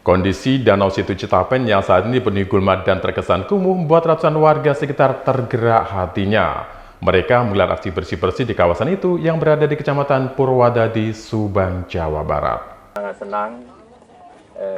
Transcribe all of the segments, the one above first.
Kondisi Danau Situ Citapen yang saat ini penuh gulma dan terkesan kumuh membuat ratusan warga sekitar tergerak hatinya. Mereka menggelar aksi bersih-bersih di kawasan itu yang berada di Kecamatan Purwadadi, Subang, Jawa Barat. Sangat senang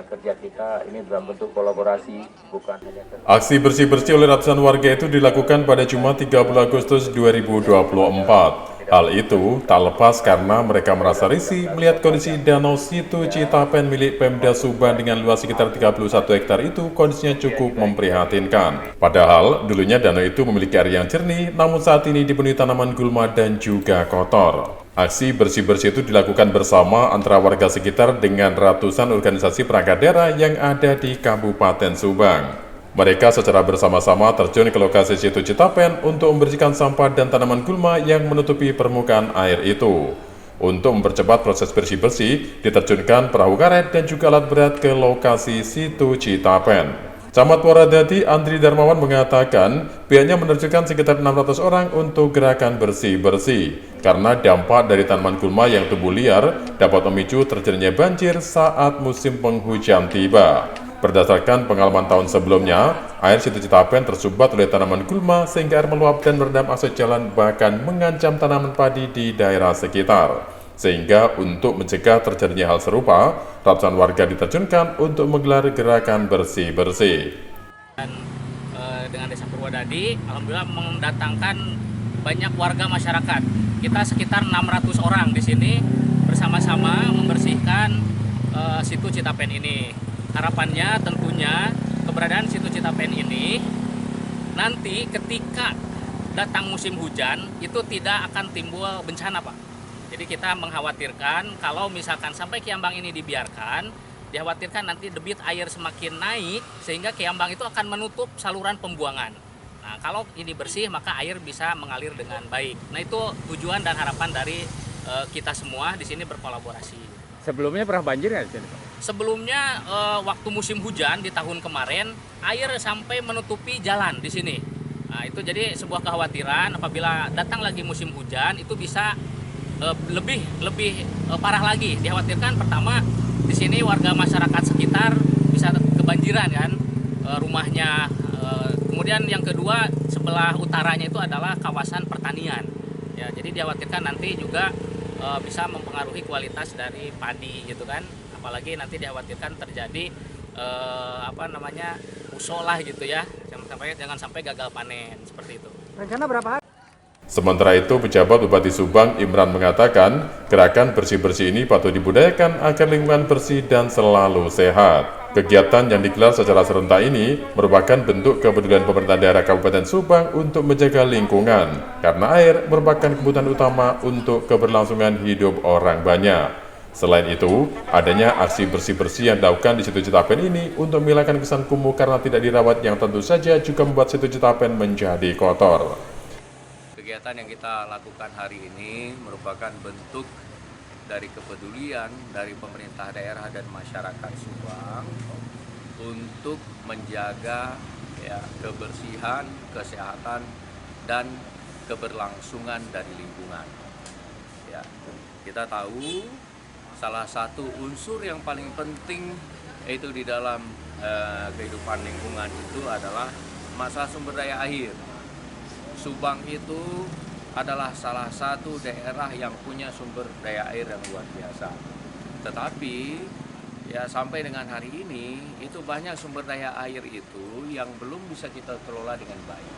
kerja kita ini dalam bentuk kolaborasi, bukan hanya aksi bersih-bersih oleh ratusan warga itu dilakukan pada Jumat 30 Agustus 2024. Hal itu tak lepas karena mereka merasa risih melihat kondisi Danau Situ Citapen milik Pemda Subang dengan luas sekitar 31 hektar itu kondisinya cukup memprihatinkan. Padahal dulunya danau itu memiliki air yang jernih, namun saat ini dipenuhi tanaman gulma dan juga kotor. Aksi bersih-bersih itu dilakukan bersama antara warga sekitar dengan ratusan organisasi perangkat daerah yang ada di Kabupaten Subang. Mereka secara bersama-sama terjun ke lokasi Situ Citapen untuk membersihkan sampah dan tanaman gulma yang menutupi permukaan air itu. Untuk mempercepat proses bersih-bersih, diterjunkan perahu karet dan juga alat berat ke lokasi Situ Citapen. Camat Purwadadi Andri Darmawan mengatakan pihaknya menerjunkan sekitar 600 orang untuk gerakan bersih-bersih karena dampak dari tanaman gulma yang tumbuh liar dapat memicu terjadinya banjir saat musim penghujan tiba. Berdasarkan pengalaman tahun sebelumnya, air Situ Citapen tersumbat oleh tanaman gulma sehingga air meluap dan merendam akses jalan bahkan mengancam tanaman padi di daerah sekitar. Sehingga untuk mencegah terjadinya hal serupa, ratusan warga diterjunkan untuk menggelar gerakan bersih-bersih. Dengan Desa Purwadadi, alhamdulillah mendatangkan banyak warga masyarakat. Kita sekitar 600 orang di sini bersama-sama membersihkan Situ Citapen ini. Harapannya tentunya keberadaan Situ Citapen ini nanti ketika datang musim hujan itu tidak akan timbul bencana, Pak. Jadi kita mengkhawatirkan kalau misalkan sampai Kiambang ini dibiarkan, dikhawatirkan nanti debit air semakin naik sehingga Kiambang itu akan menutup saluran pembuangan. Nah, kalau ini bersih maka air bisa mengalir dengan baik. Nah, itu tujuan dan harapan dari kita semua di sini berkolaborasi. Sebelumnya pernah banjir nggak di sini, Pak? Sebelumnya waktu musim hujan di tahun kemarin air sampai menutupi jalan di sini. Nah, itu jadi sebuah kekhawatiran apabila datang lagi musim hujan itu bisa lebih parah lagi. Dikhawatirkan pertama di sini warga masyarakat sekitar bisa kebanjiran kan rumahnya. Kemudian yang kedua sebelah utaranya itu adalah kawasan pertanian. Ya, jadi dikhawatirkan nanti juga bisa mempengaruhi kualitas dari padi gitu kan. Apalagi nanti dikhawatirkan terjadi musolah gitu ya, jangan sampai gagal panen seperti itu. Rencana berapa hari? Sementara itu, pejabat Bupati Subang Imran mengatakan gerakan bersih-bersih ini patut dibudayakan agar lingkungan bersih dan selalu sehat. Kegiatan yang digelar secara serentak ini merupakan bentuk kepedulian pemerintah daerah Kabupaten Subang untuk menjaga lingkungan, karena air merupakan kebutuhan utama untuk keberlangsungan hidup orang banyak. Selain itu, adanya aksi bersih-bersih yang dilakukan di Situ Citapen ini untuk menghilangkan kesan kumuh karena tidak dirawat yang tentu saja juga membuat Situ Citapen menjadi kotor. Kegiatan yang kita lakukan hari ini merupakan bentuk dari kepedulian dari pemerintah daerah dan masyarakat Subang untuk menjaga kebersihan, kesehatan, dan keberlangsungan dari lingkungan. Ya, kita tahu salah satu unsur yang paling penting yaitu di dalam kehidupan lingkungan itu adalah masalah sumber daya air. Subang itu adalah salah satu daerah yang punya sumber daya air yang luar biasa. Tetapi ya sampai dengan hari ini itu banyak sumber daya air itu yang belum bisa kita kelola dengan baik.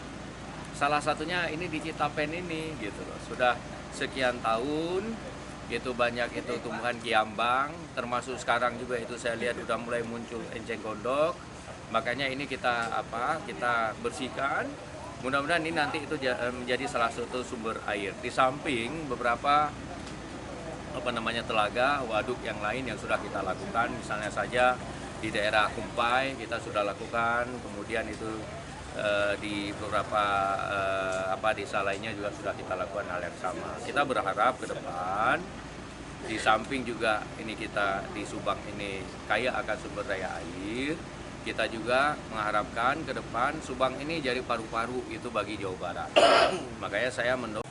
Salah satunya ini di Citapen ini gitu loh. Sudah sekian tahun itu banyak itu tumbuhan kiambang, termasuk sekarang juga itu saya lihat udah mulai muncul enceng gondok. Makanya ini kita bersihkan. Mudah-mudahan ini nanti itu menjadi salah satu sumber air. Di samping beberapa telaga, waduk yang lain yang sudah kita lakukan, misalnya saja di daerah Kumpai kita sudah lakukan, kemudian itu di beberapa desa lainnya juga sudah kita lakukan hal yang sama. Kita berharap ke depan di samping juga ini kita di Subang ini kaya akan sumber daya air. Kita juga mengharapkan ke depan Subang ini jadi paru-paru itu bagi Jawa Barat. Makanya saya mendukung.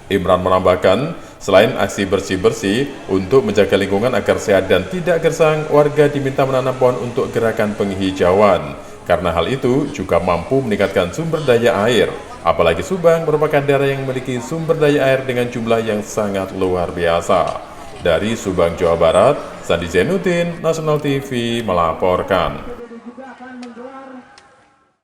Imran menambahkan, selain aksi bersih-bersih untuk menjaga lingkungan agar sehat dan tidak gersang, warga diminta menanam pohon untuk gerakan penghijauan. Karena hal itu juga mampu meningkatkan sumber daya air. Apalagi Subang merupakan daerah yang memiliki sumber daya air dengan jumlah yang sangat luar biasa. Dari Subang, Jawa Barat, Sandi Zainuddin, Nasional TV melaporkan.